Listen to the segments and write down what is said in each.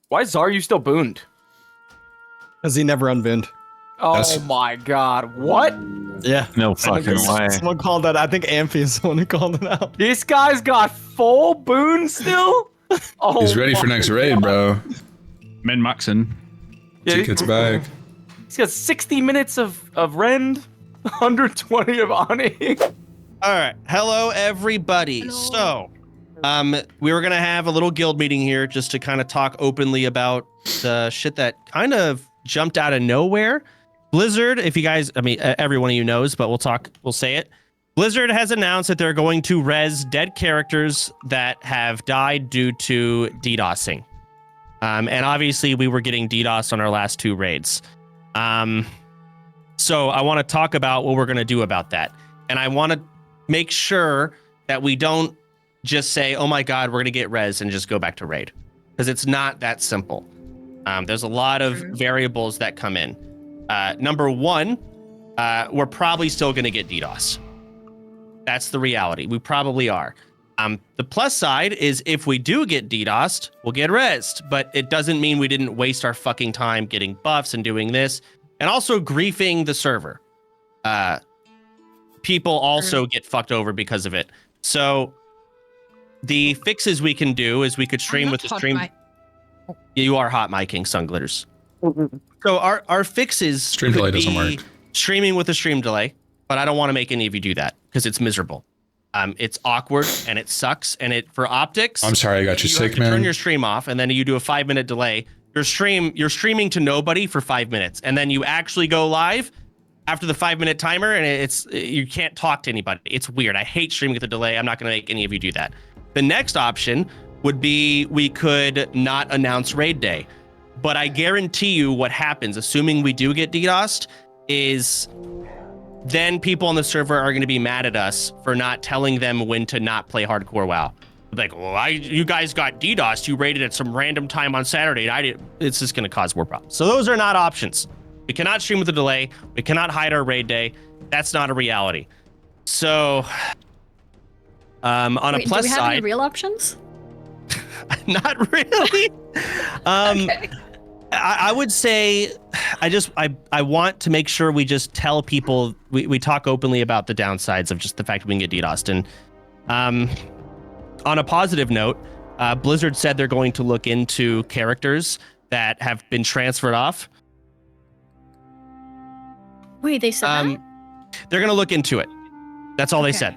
Why is Zaryu still booned? Because he never unbinned. Oh my god, what? Yeah. No fucking way. Someone called that. I think Ahmpy is the one who called it out. This guy's got full boon still? Oh, He's ready for next raid, bro. Min maxing. Yeah, Gets back. he's got 60 minutes of Rend, 120 of Ani. All right. Hello, everybody. Hello. So, we were going to have a little guild meeting here just to kind of talk openly about the shit that kind of jumped out of nowhere. Blizzard, if you guys, I mean, every one of you knows, but we'll say it. Blizzard has announced that they're going to res dead characters that have died due to DDoSing. And obviously we were getting DDoS on our last 2 raids. So I want to talk about what we're going to do about that. And I want to make sure that we don't just say, oh my God, we're going to get res and just go back to raid. Because it's not that simple. There's a lot of variables that come in. Number 1, we're probably still going to get DDoS. That's the reality. We probably are. The plus side is if we do get DDoSed, we'll get rezzed, but it doesn't mean we didn't waste our fucking time getting buffs and doing this, and also griefing the server. People also get fucked over because of it. So the fixes we can do is we could stream with the stream. You are hot micing, Sunglitters. So our fixes Stream delay doesn't work. Streaming with a stream delay, but I don't want to make any of you do that because it's miserable. It's awkward and it sucks. And it for optics. I'm sorry, I got you sick, man. Turn your stream off, and then you do a 5-minute delay. You're streaming to nobody for 5 minutes, and then you actually go live after the 5-minute timer, and you can't talk to anybody. It's weird. I hate streaming with a delay. I'm not going to make any of you do that. The next option would be we could not announce raid day, but I guarantee you what happens, assuming we do get DDoSed, is then people on the server are going to be mad at us for not telling them when to not play hardcore WoW. Like, well, you guys got DDoSed. You raided at some random time on Saturday. And I did. It's just going to cause more problems. So those are not options. We cannot stream with a delay. We cannot hide our raid day. That's not a reality. So, on a plus do we have side, any real options? not really. Okay. I would say I want to make sure we just tell people we talk openly about the downsides of just the fact we can get DDoSed. And on a positive note, Blizzard said they're going to look into characters that have been transferred off. Wait, they said that? They're going to look into it. That's all they said.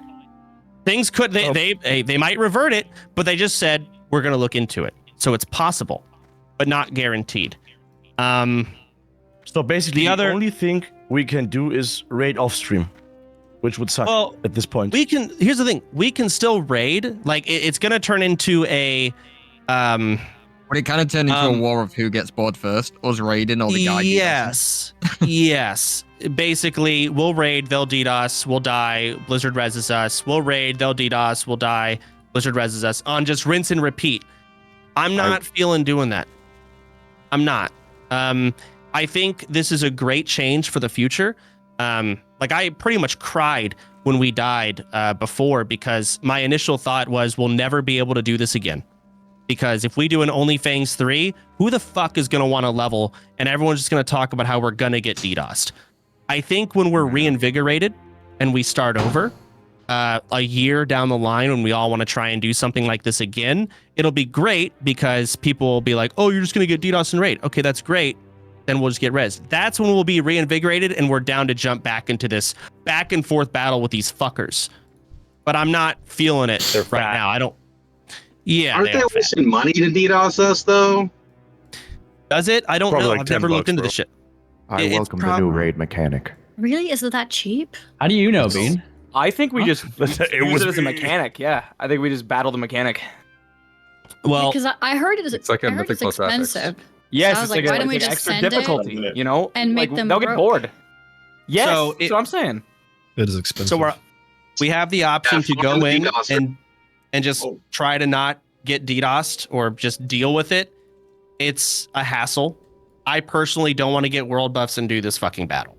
Things could they might revert it, but they just said we're going to look into it. So it's possible, but not guaranteed. So basically, the only thing we can do is raid off stream, which would suck at this point. Here's the thing: we can still raid. Like it's gonna turn into a. Would it kind of turn into a war of who gets bored first? Us raiding or the guy? Yes, yes. Basically, we'll raid, they'll DDoS, we'll die. Blizzard reses us. We'll raid, they'll DDoS, we'll die. Blizzard reses us on just rinse and repeat. I'm not feeling doing that. I'm not. I think this is a great change for the future. Like I pretty much cried when we died before because my initial thought was we'll never be able to do this again. Because if we do an OnlyFangs 3, who the fuck is going to want to level and everyone's just going to talk about how we're going to get DDoSed? I think when we're reinvigorated and we start over a year down the line when we all want to try and do something like this again, it'll be great because people will be like, oh, you're just going to get DDoS and raid. Okay, that's great. Then we'll just get res. That's when we'll be reinvigorated and we're down to jump back into this back and forth battle with these fuckers. But I'm not feeling it right now. I don't. Yeah. Aren't they wasting money to DDoS us though? Does it? I don't Probably know. like I've never looked into this shit. I welcome the new raid mechanic. Really? Is it that cheap? How do you know, Bean? I think we just use was it as a mechanic. Yeah, I think we just battle the mechanic. Well, Because I heard it is It's like a I heard Mythic it's plus Savix. expensive. Yes, So I it's was like, like, why don't we like just extra send it difficulty, you know? and make like, them they'll get broke? bored. Yes, So that's what I'm saying. It is expensive. So we have the option to go in DDoS. and just try to not get DDoSed or just deal with it. It's a hassle. I personally don't want to get world buffs and do this fucking battle.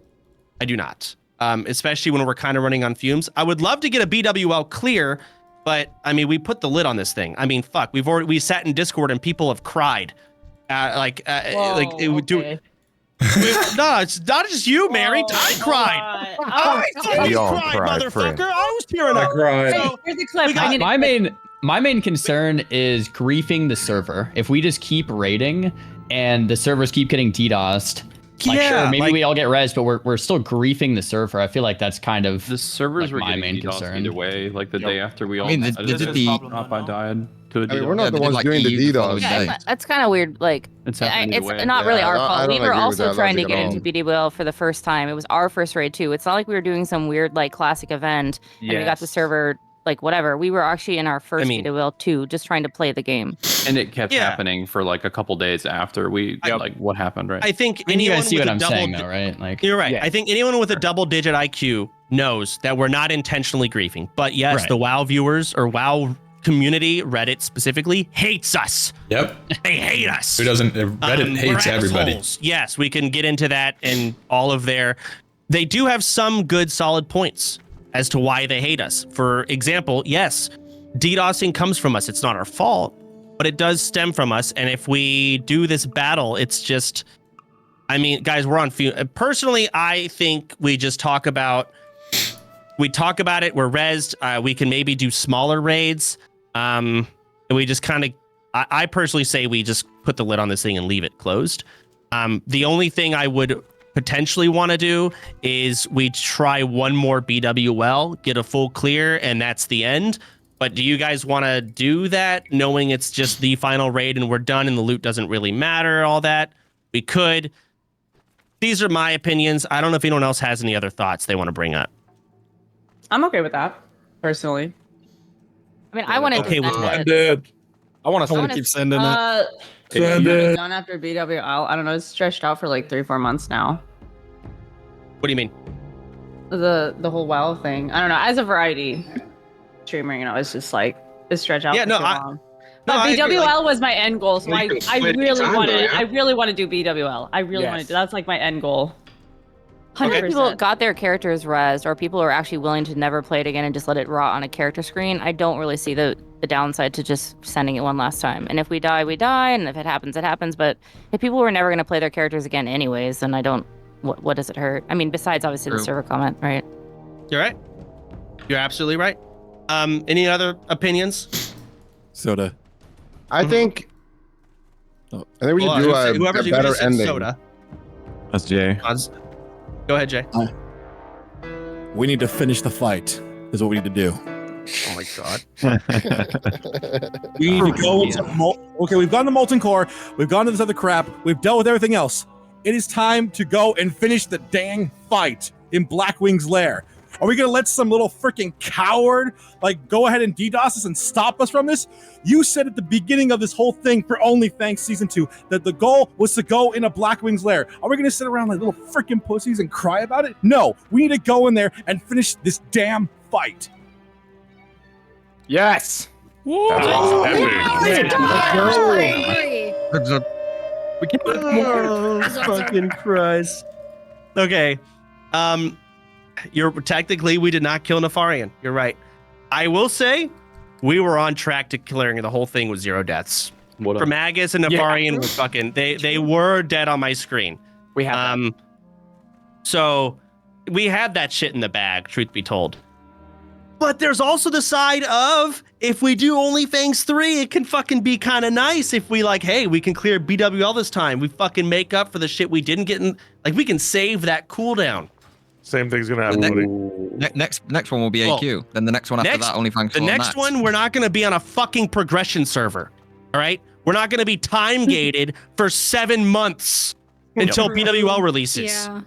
I do not. Especially when we're kind of running on fumes. I would love to get a BWL clear, but I mean, we put the lid on this thing. I mean, fuck, we sat in Discord and people have cried It would do. No, it's not just you, Mary. I cried. I We all cried, cried, motherfucker. friend. I was tearing up. Hey, here's a clip. I need My main concern is griefing the server. If we just keep raiding and the servers keep getting DDoSed, sure, maybe we all get res, but we're still griefing the server. I feel like that's kind of The servers were my getting main DDoSed concern. either way. Like the day after we all. I mean, I died to a DDoS. we're not the ones doing the DDoS. Yeah, That's kind of weird. Like, It's happening either way. it's not really Yeah, our I fault. don't We were agree with also that trying to logic get at into BDWL for the first time. It was our first raid too. It's not like we were doing some weird like classic event and we got the server like whatever. We were actually in our first BDWL too, just trying to play the game. And it kept happening for like a couple days after we like what happened, right? I think you anyone guys see with what a I'm double saying, though, right? Like, you're right. I think anyone with a double-digit IQ knows that we're not intentionally griefing. But yes, the WoW viewers or WoW community, Reddit specifically, hates us. Yep. They hate us. Who doesn't? Reddit hates we're everybody. assholes. Yes, we can get into that and all of their. They do have some good, solid points as to why they hate us. For example, yes, DDoSing comes from us. It's not our fault, but it does stem from us. And if we do this battle, it's just, I mean, guys, we're on. Personally, I think we just talk about. We talk about it. We're rezzed. We can maybe do smaller raids. And we just kind of. I personally say we just put the lid on this thing and leave it closed. The only thing I would potentially want to do is we try one more BWL, get a full clear, and that's the end. But do you guys want to do that, knowing it's just the final raid and we're done and the loot doesn't really matter, all that? We could. These are my opinions. I don't know if anyone else has any other thoughts they want to bring up. I'm okay with that, personally. I mean, I want to. Okay with what? I want to keep sending it. Send it. Done after BWL. I don't know. It's stretched out for like 3-4 months now. What do you mean? The whole WoW thing. I don't know. As a variety streamer, you know, it's just like it's stretched out. Yeah, for no, too long. no, But I agree, BWL was my end goal, so I really want to do BWL. I really want to Yes. do. That's like my end goal. 100 100%. people got their characters rezzed, or people are actually willing to never play it again and just let it rot on a character screen. I don't really see the downside to just sending it one last time. And if we die, we die, and if it happens, it happens. But if people were never going to play their characters again anyways, then I don't. What does it hurt? I mean, besides obviously the server comment, right? You're right. You're absolutely right. Any other opinions? Soda. I think. I think we should do a better ending. Soda. That's Jay. Go ahead, Jay. We need to finish the fight. Is what we need to do. Oh my god. We need to go into okay, we've gone to Molten Core, we've gone to this other crap, we've dealt with everything else. It is time to go and finish the dang fight in Blackwing's lair. Are we gonna let some little freaking coward like go ahead and DDoS us and stop us from this? You said at the beginning of this whole thing for OnlyFangs Season 2 that the goal was to go in a Blackwing's lair. Are we gonna sit around like little freaking pussies and cry about it? No, we need to go in there and finish this damn fight. Yes. That's epic. We can't fucking Christ. Okay. You're technically we did not kill Nefarian. You're right. I will say we were on track to clearing the whole thing with 0 deaths. For Magus and Nefarian were fucking they were dead on my screen. We have so we had that shit in the bag, truth be told. But there's also the side of if we do OnlyFangs 3, it can fucking be kind of nice if we like, hey, we can clear BWL this time. We fucking make up for the shit we didn't get in. Like we can save that cooldown. Same thing's gonna happen. Next one will be AQ. Then the next one after that, OnlyFangs. The next one, we're not going to be on a fucking progression server. All right, we're not going to be time gated for 7 months until BWL releases. Yeah. All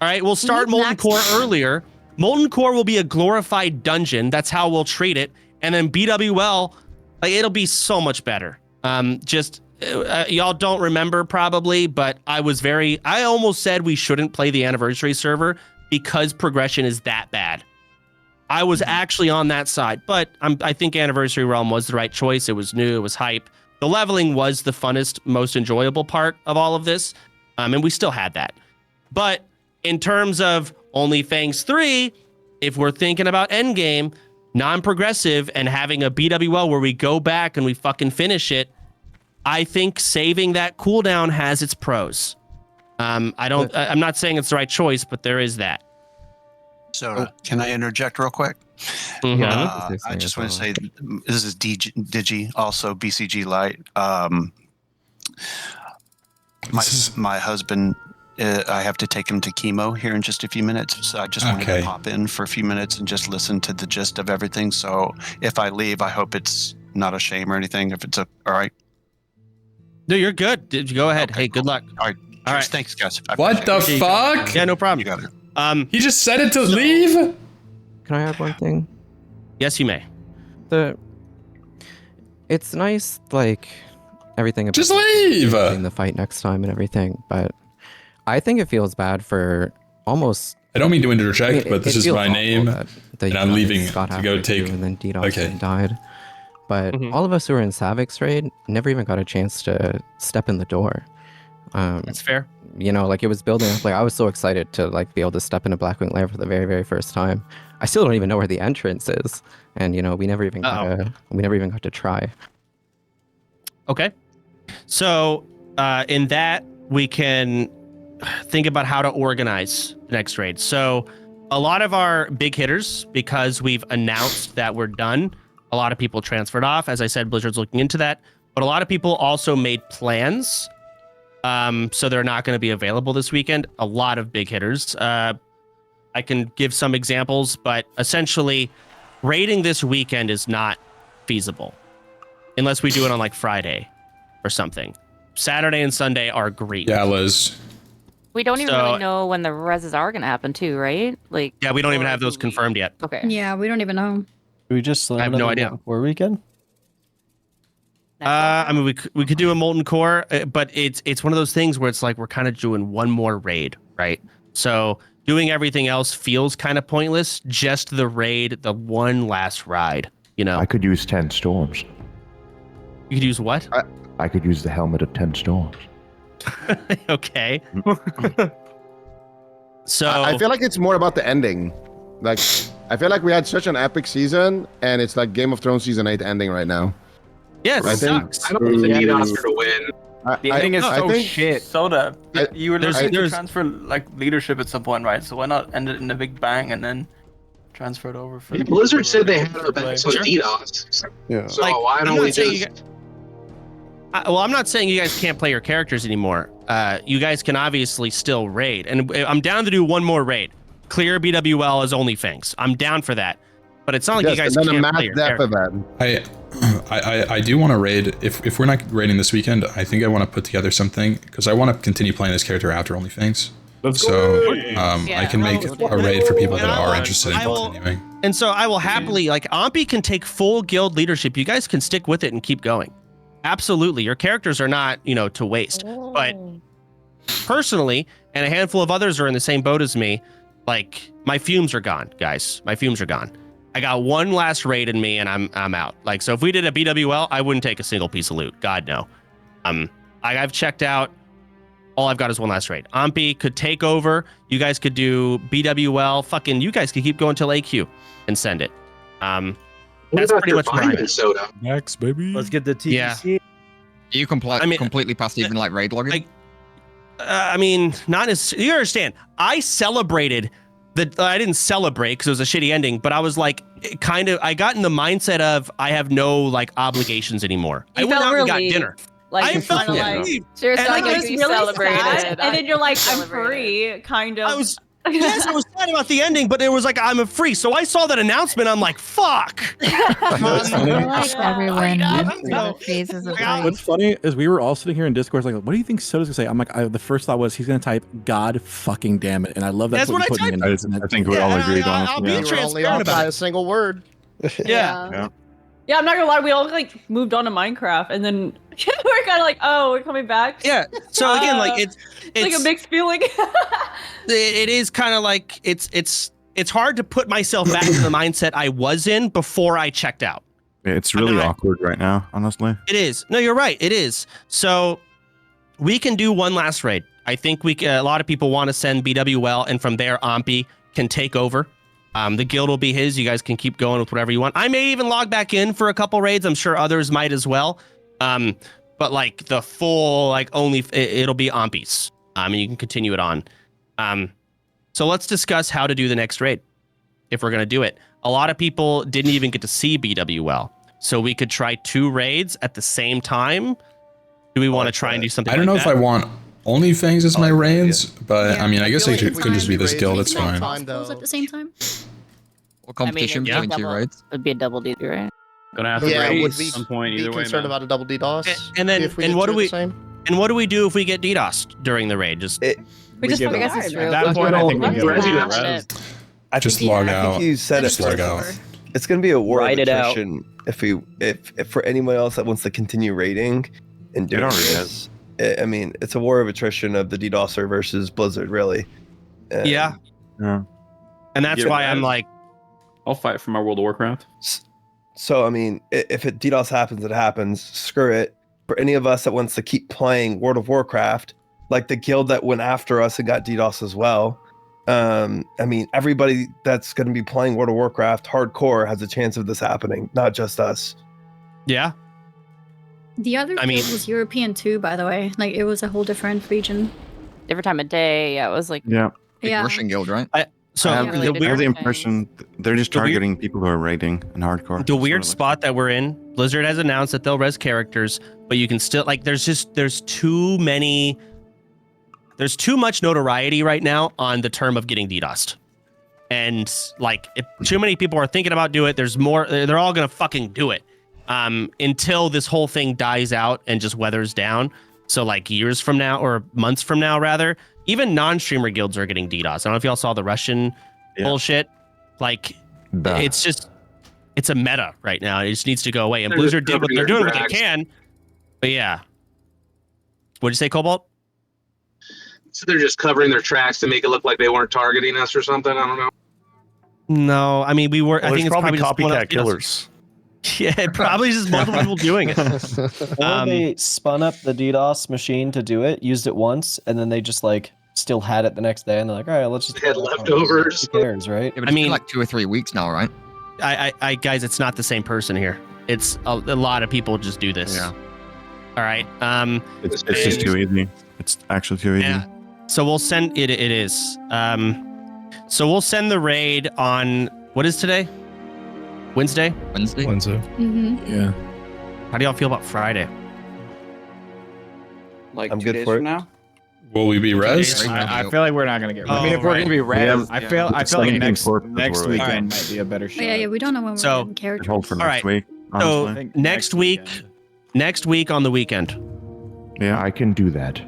right, we'll start Molten Core earlier. Molten Core will be a glorified dungeon. That's how we'll treat it. And then BWL, like it'll be so much better. Y'all don't remember probably, but I almost said we shouldn't play the anniversary server because progression is that bad. I was actually on that side, but I think Anniversary Realm was the right choice. It was new, it was hype. The leveling was the funnest, most enjoyable part of all of this, and we still had that. But in terms of OnlyFangs 3, if we're thinking about endgame, non-progressive, and having a BWL where we go back and we fucking finish it, I think saving that cooldown has its pros. I'm not saying it's the right choice, but there is that. So can I interject real quick? I just want to say this is Digi, also BCG Light. My husband, I have to take him to chemo here in just a few minutes, so I just wanted to pop in for a few minutes and just listen to the gist of everything. So if I leave, I hope it's not a shame or anything. If it's all right. No, you're good. Go ahead. Hey, good luck. All right. All right. Thanks, guys. What the fuck? Yeah, no problem. You got it. He just said it to leave? Can I add one thing? Yes, you may. It's nice, like, everything about just leave in the fight next time and everything, but I think it feels bad for almost. I don't mean to interject, but this is my name, and I'm leaving to go take. And then DDoS died. But all of us who were in Savix raid never even got a chance to step in the door. That's fair. You know, like it was building up. Like I was so excited to like be able to step into Blackwing Lair for the very, very first time. I still don't even know where the entrance is, and you know, we never even got to try. Okay, so in that we can think about how to organize the next raid. So a lot of our big hitters, because we've announced that we're done, a lot of people transferred off. As I said, Blizzard's looking into that, but a lot of people also made plans. So they're not going to be available this weekend. A lot of big hitters. I can give some examples, but essentially raiding this weekend is not feasible unless we do it on like Friday or something. Saturday and Sunday are great. Yeah, Liz. We don't even really know when the reses are going to happen too, right? Like, yeah, we don't even have those confirmed yet. Okay. Yeah, we don't even know. Do we just I have no idea. Before weekend? I mean, we could do a molten core, but it's one of those things where it's like we're kind of doing one more raid, right? So doing everything else feels kind of pointless. Just the raid, the one last ride, you know. I could use 10 storms. You could use what? I could use the helmet of 10 storms. Okay. So I feel like it's more about the ending. Like, I feel like we had such an epic season, and it's like Game of Thrones season 8 ending right now. Yeah, it sucks. I don't think the DDoS are to win. The ending is so shit. Soda, you were looking to there's- transfer like leadership at some point, right? So why not end it in a big bang and then transfer it over? For Blizzard said they had our backs on Sure. DDoS. Yeah. So Like, why I'm don't not we saying just? I'm not saying you guys can't play your characters anymore. You guys can obviously still raid, and I'm down to do one more raid. Clear BWL as OnlyFangs. I'm down for that, but it's not like you guys and then a can't play mass your death character. event. I do want to raid. If we're not raiding this weekend, I think I want to put together something because I want to continue playing this character after OnlyFangs. So I can make a raid for people that are interested in continuing. And so I will happily, like, Ahmpy can take full guild leadership. You guys can stick with it and keep going. Absolutely. Your characters are not, you know, to waste. But personally, and a handful of others are in the same boat as me, like, my fumes are gone, guys. My fumes are gone. I got one last raid in me and I'm out. Like, so if we did a BWL, I wouldn't take a single piece of loot. God, no. I've checked out. All I've got is one last raid. Ahmpy could take over. You guys could do BWL. Fucking, you guys could keep going till AQ and send it. That's pretty much where I'm at. Soda? Next, baby. Let's get the TBC. Yeah. You completely past even like raid logging? I mean, not as you understand. I celebrated I didn't celebrate because it was a shitty ending, but I was like, I got in the mindset of I have no like obligations anymore. I went out and got dinner. Like, I felt like, relieved. seriously, And like, I you was really celebrated. sad, and then you're like, I'm Celebrated. free, kind of. Yes, I was sad about the ending, but it was like I'm free. So I saw that announcement. I'm like, fuck. phases of What's funny is we were all sitting here in Discord like, what do you think Soda's gonna say? I'm like, the first thought was he's gonna type God fucking damn it, and I love That's what what you I put typed. in. I think we all agreed on it. I'll be We're only transparent off by about a it. single word. Yeah. Yeah, I'm not gonna lie, we all like moved on to Minecraft, and then we're kind of like, oh, we're coming back. Yeah. So again, like it's like a mixed feeling. it is kind of like it's hard to put myself back in the mindset I was in before I checked out. It's really awkward right now, honestly. It is. No, you're right. It is. So we can do one last raid. I think a lot of people want to send BWL, and from there, Ahmpy can take over. The guild will be his. You guys can keep going with whatever you want. I may even log back in for a couple raids. I'm sure others might as well. but like the full like only it'll be Ahmpy's. And you can continue it on. So let's discuss how to do the next raid if we're gonna do it. A lot of people didn't even get to see BWL, so we could try 2 raids at the same time. Do we want to try and do something? I don't know if I want OnlyFangs as my raids, but Yeah. I mean, I guess feel it like could just be we this could guild. do It's fine. Hospitals at the same time. Or competition between 2 raids. It'd be a double D, right? Gonna have to Yeah, raid would at we some point be either way. concerned Man. about a double DDoS? And then if we and did what do 2 at we the same? and what do we do if we get DDoSed during the raid? Just We just give I it guess up. it's At true. that point, I think we give it up. I just log I out. think you said Just it log first. out. It's going to be a war Ride of it out. attrition if for anyone else that wants to continue raiding and doing already this. I mean, it's a war of attrition of the DDoSer versus Blizzard, really. yeah. Yeah. And that's Yeah, why man. I'm like, I'll fight for my World of Warcraft. So, I mean, if it DDoS happens, it happens. Screw it. For any of us that wants to keep playing World of Warcraft, like the guild that went after us and got DDoS as well. I mean, everybody that's going to be playing World of Warcraft hardcore has a chance of this happening, not just us. yeah. The other I mean- guild was European too, by the way. Like it was a whole different region. Different time of day. Yeah, it was like. Yeah. Russian guild, right? So I the have, I have the weird, impression they're just The weird- targeting people who are raiding in hardcore. the weird spot that we're in, Blizzard has announced that they'll res characters, but you can still like there's too much notoriety right now on the term of getting DDoSed. And like if too many people are thinking about do it, there's more they're all gonna fucking do it. Until this whole thing dies out and just weathers down. So like years from now or months from now rather, even non-streamer guilds are getting DDoS. I don't know if y'all saw the Russian bullshit. Like it's a meta right now. It just needs to go away. And They're Blizzard just did what they're covering doing their what they tracks. can. But yeah. What'd you say, Cobalt? So they're just covering their tracks to make it look like they weren't targeting us or something. I don't know. No, I mean we were. I think it's probably just one of- copycat killers. Yeah, it probably just multiple people doing it. Or they spun up the DDoS machine to do it, used it once, and then they just like still had it the next day, and they're like, all right, let's just Had leftovers. Who cares, right? Yeah, but it's been like 2 or 3 weeks now, right? I guys, it's not the same person here. It's a lot of people just do this. Yeah. All right. It's just too easy. It's actually too easy. Yeah. So we'll send it. It is. So we'll send the raid on what is today? Wednesday. Wednesday. Mm-hmm. Yeah. How do y'all feel about Friday? Like I'm good for it. now. Will we be res? I feel like we're not gonna get. Oh, I mean, if we're right. gonna be res, I feel like 17th next fourth next before we- weekend might be a better shot. Oh, yeah, we don't know when we're So- getting characters. Hold for All next right. week. So Honestly. next week, next week on the weekend. Yeah, I can do that.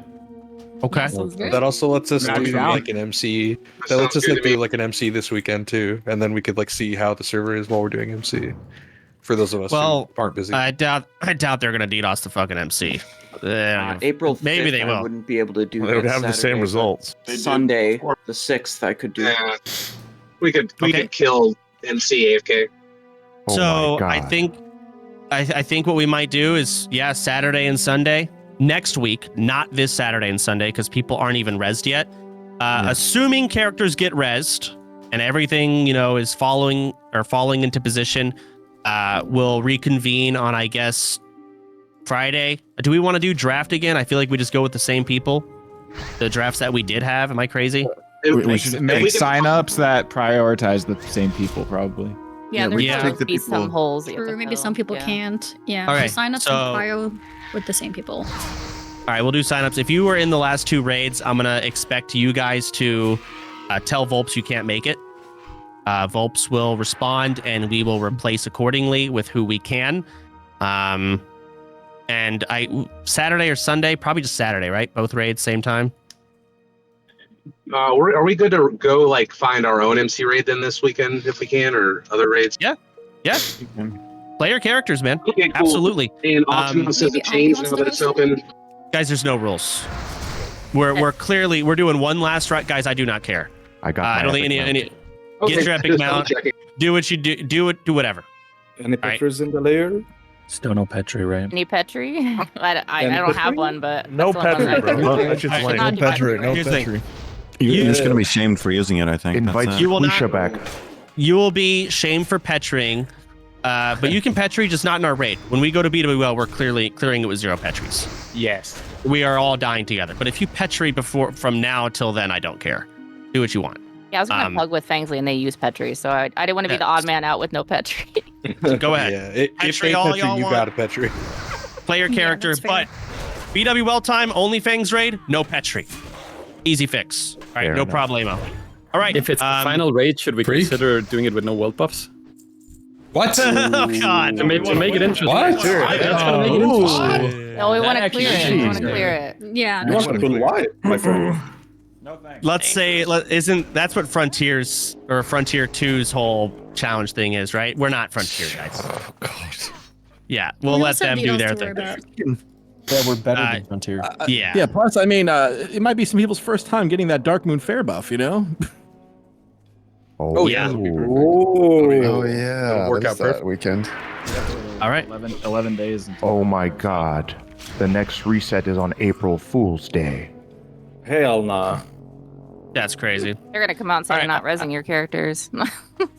Okay. That also lets us Knock do it out. like an MC. That That lets sounds us good like to me. do like an MC this weekend too, and then we could like see how the server is while we're doing MC. For those of us Well, who aren't busy. I doubt they're gonna DDoS the fucking MC. April Maybe 5th, they will. I wouldn't be able to do They would that have the same Saturday, results. but Sunday, the 6th, I could do. Yeah, we could Okay. kill MC AFK. Oh So my I God. think what we might do is Saturday and Sunday next week, not this Saturday and Sunday because people aren't even rezzed yet. Assuming characters get rezzed and everything is falling into position, we'll reconvene on I guess Friday. Do we want to do draft again? I feel like we just go with the same people. The drafts that we did have. Am I crazy? We should make sign-ups that prioritize the same people, probably. Yeah, there's going to be some holes. that you have True, to maybe fill. some people Yeah. can't. Yeah. All right, So sign up so- some bio with the same people. All right, we'll do signups. If you were in the last 2 raids, I'm gonna expect you guys to tell Volps you can't make it. Volps will respond, and we will replace accordingly with who we can. And Saturday or Sunday, probably just Saturday, right? Both raids same time. Are we good to go like find our own MC raid then this weekend if we can, or other raids? Yeah. Play your characters, man. Okay, cool. Absolutely. And Optimus says Maybe it changed Ahmpy now that wants it's to open. Guys, there's no rules. We're clearly doing one last right, guys. I do not care. I got. I don't think any. Get your epic mount. Do what you do. Do whatever. Any right. pictures in the layer? Still no Petri, right? Any Petri? I don't have one, but No that's the one Petri, I'm bro. gonna That's just do. lame. Not No do Petri, Petri. no Here's the thing. Petri. You're just gonna be shamed for using it. I think. Invite You will Felicia not- back. You will be shamed for petring. But you can Petri, just not in our raid. When we go to BWL, we're clearing it with 0 Petries. Yes. We are all dying together. But if you Petri from now till then, I don't care. Do what you want. Yeah, I was going to plug with Fangsley and they use Petri, so I didn't want to be the odd man out with no Petri. Go ahead. Yeah, if Petri they all Petri, y'all you want. got a Petri. Play your character, but BWL time, OnlyFangs raid, no Petri. Easy fix. All right, no problemo. All right. If it's the final raid, should we consider doing it with no world buffs? What? Oh God! To make it interesting. What? Sure. That's gonna make it interesting. No, we want to clear it. We want to clear it. Yeah. You want to lie, my friend. Let's say, that's what Frontiers or Frontier 2's whole challenge thing is, right? We're not Frontier guys. Oh God. Yeah, we'll let them do their thing. Yeah, we're better than Frontier. Yeah. Yeah. Plus, I mean, it might be some people's first time getting that Dark Moon Fair buff. You know. Oh yeah. Oh yeah. Work out that perfect. weekend. All right. 11 days. Oh my God. The next reset is on April Fool's Day. Hell nah. That's crazy. They're going to come out and say they're not rezzing your characters.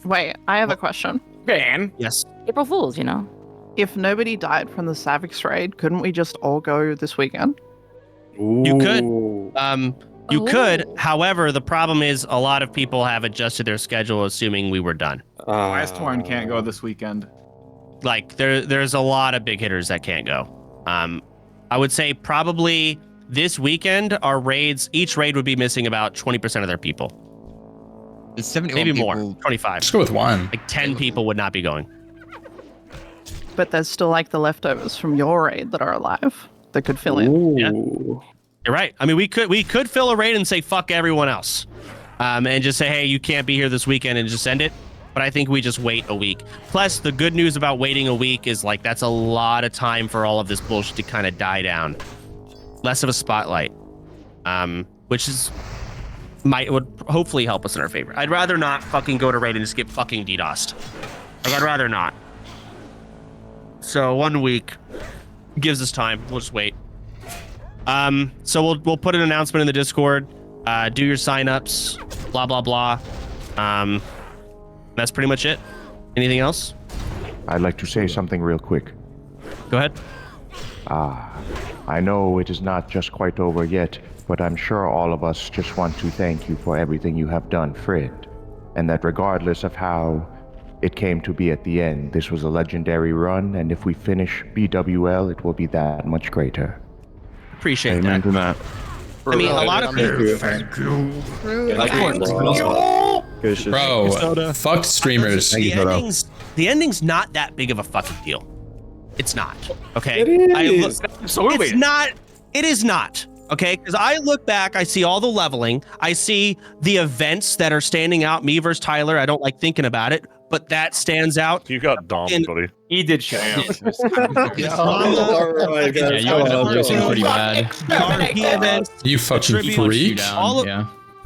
Wait, I have a question. Yes. April Fools, you know. If nobody died from the Savix raid, couldn't we just all go this weekend? You could. You could. However, the problem is a lot of people have adjusted their schedule assuming we were done. Westtorn can't go this weekend. Like there's a lot of big hitters that can't go. I would say probably this weekend our raids, each raid would be missing about 20% of their people. It's 71 maybe people. more. 25. Let's go with 1. Like 10 people would not be going. But there's still like the leftovers from your raid that are alive that could fill in. Yeah. You're right. I mean, we could fill a raid and say fuck everyone else, and just say, hey, you can't be here this weekend and just end it. But I think we just wait a week. Plus, the good news about waiting a week is like that's a lot of time for all of this bullshit to kind of die down. Less of a spotlight, which would hopefully help us in our favor. I'd rather not fucking go to raid and just get fucking DDoSed. Like, I'd rather not. So 1 week gives us time. We'll just wait. So we'll put an announcement in the Discord. Do your signups. Blah blah blah. That's pretty much it. Anything else? I'd like to say something real quick. Go ahead. I know it is not just quite over yet, but I'm sure all of us just want to thank you for everything you have done, Fred. And that regardless of how it came to be at the end, this was a legendary run, and if we finish BWL, it will be that much greater. Appreciate Amen that. to that. I mean, a lot of people. Bro, fuck streamers. The ending's not that big of a fucking deal. It's not. Okay. It is. Absolutely. It's not. It is not. Okay, because I look back, I see all the leveling, I see the events that are standing out. Me versus Tyler, I don't like thinking about it, but that stands out. You got Dom, buddy. He did show up. Yeah, you ended up losing pretty bad. RP events, You fucking freak.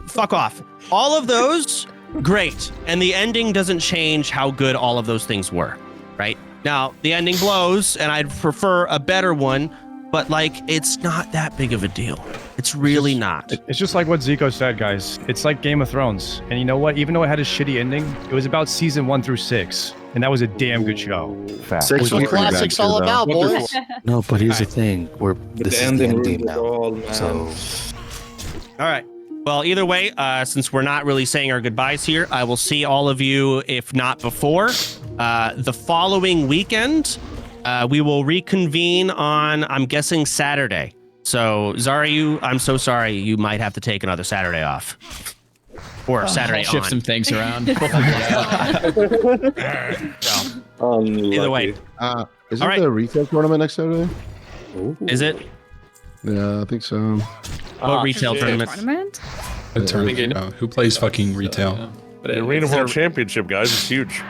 fuck off. All of those, great. And the ending doesn't change how good all of those things were, right? Now, the ending blows, and I'd prefer a better one, but like, it's not that big of a deal. It's really not. It's just like what Zico said, guys. It's like Game of Thrones. And you know what? Even though it had a shitty ending, it was about season 1 through 6. And that was a damn good show. Fact. That's what classic's all about, boys. No, but here's the thing. This is the end game now. So. All right. Well, either way, since we're not really saying our goodbyes here, I will see all of you, if not before, the following weekend. We will reconvene on, I'm guessing, Saturday. So, Zara, I'm so sorry. You might have to take another Saturday off. Or Saturday I'll shift on. some things around. Either way. Isn't there a retail tournament next Saturday? Is it? Yeah, I think so. What retail tournament? A tournament. Who plays fucking retail? The Arena World Championship, guys, is huge.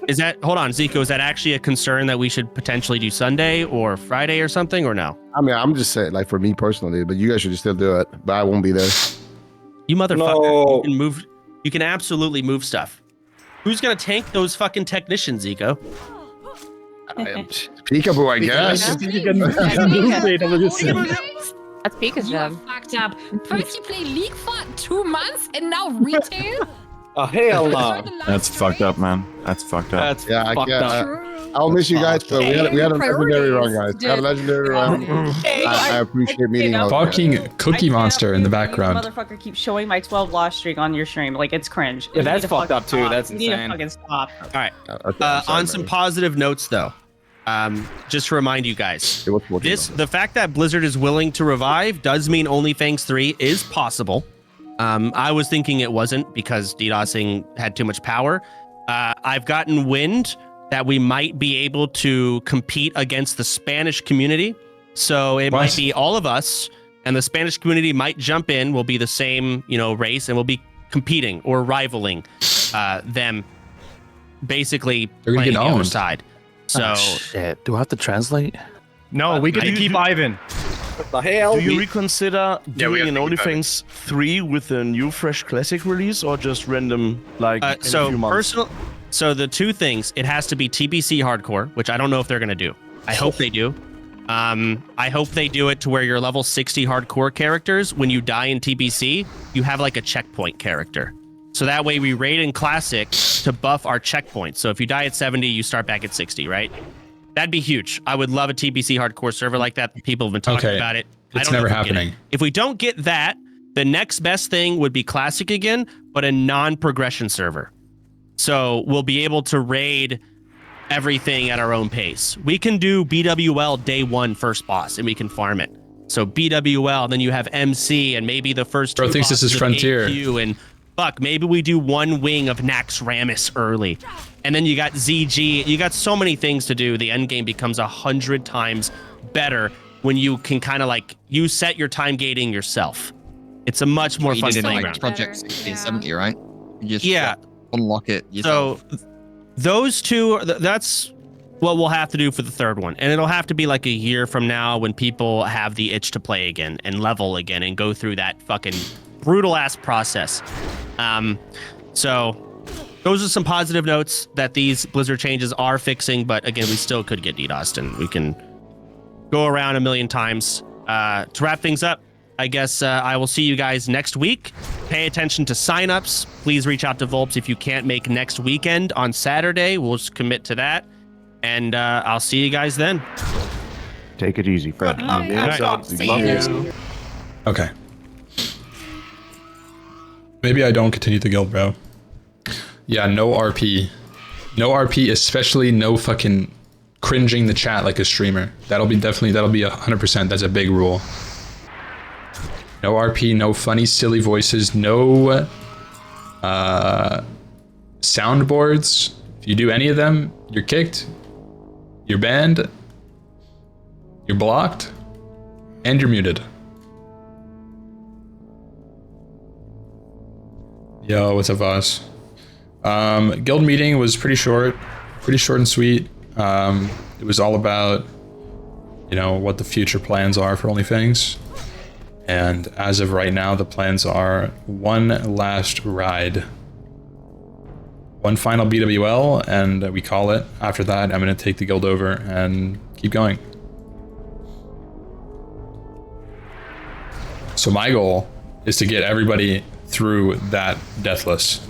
Is that, hold on, Zico, is that actually a concern that we should potentially do Sunday or Friday or something, or no? I mean, I'm just saying, like, for me personally, but you guys should still do it, but I won't be there. You motherfucker. You can move. You can absolutely move stuff. Who's going to tank those fucking technicians, Zico? Peekaboo, I guess. That's Pika's job. Fucked up. First you play League for 2 months and now retail? Oh, hell no. That's fucked up, man. That's fucked up. That's Yeah, fucked up. I'll miss you guys, but we had a legendary run, guys. We had a legendary run. I appreciate meeting all of you. Fucking Cookie Monster in the background. Motherfucker keeps showing my 12 loss streak on your stream. Like, it's cringe. Yeah, that's fucked up too. Stop. That's You need to insane. fucking stop. All right. Okay, I'm sorry, On some positive notes, though, just to remind you guys, the fact that Blizzard is willing to revive does mean OnlyFangs 3 is possible. I was thinking it wasn't because DDoSing had too much power. I've gotten wind that we might be able to compete against the Spanish community. So it might be all of us, and the Spanish community might jump in. We'll be the same, race, and we'll be competing or rivaling them. Basically, They're gonna playing get the other owned. side. So shit. Do I have to translate? No, we get to keep Ivan. What the hell? Do you reconsider doing an OnlyFangs 3 with a new fresh classic release, or just random like in a few months? So the two things, it has to be TBC hardcore, which I don't know if they're gonna do. I hope they do. I hope they do it to where your level 60 hardcore characters, when you die in TBC, you have like a checkpoint character. So that way we raid in classic to buff our checkpoints. So if you die at 70, you start back at 60, right? That'd be huge. I would love a TBC hardcore server like that. People have been talking about it. It's never happening. If we don't get that, the next best thing would be classic again, but a non-progression server. So we'll be able to raid everything at our own pace. We can do BWL day one first boss, and we can farm it. So BWL, then you have MC, and maybe the first two Bro thinks this is bosses of Frontier. AQ, and fuck, maybe we do one wing of Nax Ramus early. And then you got ZG. You got so many things to do. The end game becomes 100 times better when you can kind of like, you set your time gating yourself. It's a much more fun playground. Like Project 60 and 70, right? You just unlock it yourself. So those two, that's what we'll have to do for the third one. And it'll have to be like a year from now when people have the itch to play again and level again and go through that fucking brutal ass process. So those are some positive notes that these Blizzard changes are fixing, but again, we still could get DDoSed, and we can go around a million times. To wrap things up, I guess I will see you guys next week. Pay attention to signups. Please reach out to Volps if you can't make next weekend on Saturday. We'll just commit to that. And I'll see you guys then. Take it easy, Fred. Okay. Maybe I don't continue the guild, bro. Yeah, no RP. No RP, especially no fucking cringing the chat like a streamer. That'll be 100%. That's a big rule. No RP, no funny, silly voices, no soundboards. If you do any of them, you're kicked, you're banned, you're blocked, and you're muted. Yo, what's up, Voss? Guild meeting was pretty short and sweet. It was all about, what the future plans are for OnlyFangs. And as of right now, the plans are one last ride. One final BWL, and we call it. After that, I'm going to take the guild over and keep going. So my goal is to get everybody through that deathless.